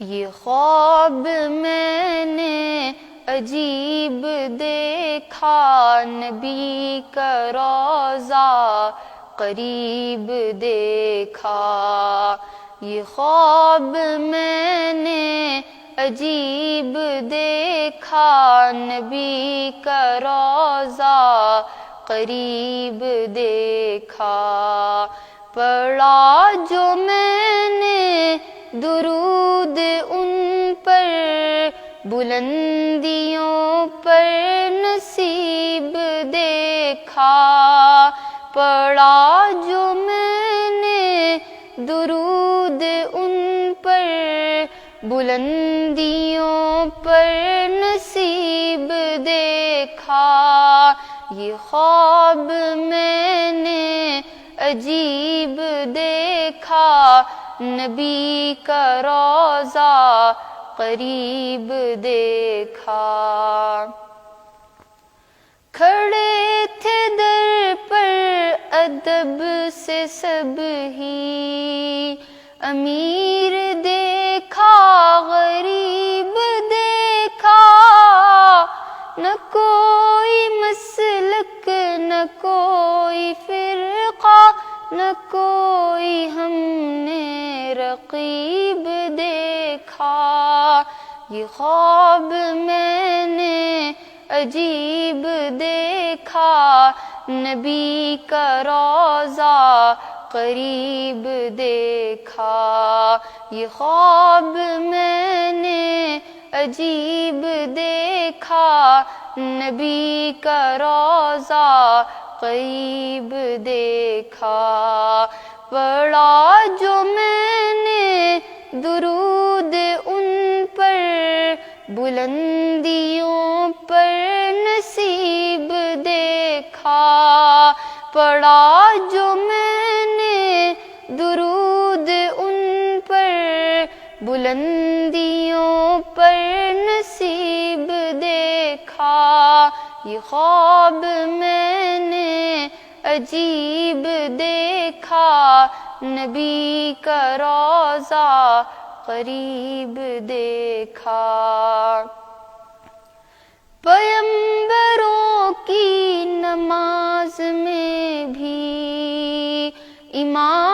یہ خواب میں نے عجیب دیکھا، نبی کا روضہ قریب دیکھا۔ یہ خواب میں نے عجیب دیکھا، نبی کا روضہ قریب دیکھا۔ پڑھا جو میں نے درود ان پر، بلندیوں پر نصیب دیکھا۔ پڑھا جو میں نے درود ان پر، بلندیوں پر نصیب دیکھا۔ یہ خواب میں نے عجیب دیکھا، نبی کا روضہ قریب دیکھا۔ کھڑے تھے در پر ادب سے سب ہی، امیر دیکھا غریب دیکھا۔ نہ کوئی مسلک نہ کوئی فرقہ، نہ کوئی ہم نے رقیب دیکھا۔ یہ خواب میں نے عجیب دیکھا، نبی کا روضہ قریب دیکھا۔ یہ خواب میں نے عجیب دیکھا، نبی کا روضہ قریب دیکھا۔ پڑھا جو میں نے درود ان پر، بلندیوں پر نصیب دیکھا۔ پڑھا جو میں نے درود ان پر، بلندیوں پر نصیب دیکھا۔ یہ خواب میں نے عجیب دیکھا، نبی کا روضہ قریب دیکھا۔ پیغمبروں کی نماز میں بھی امام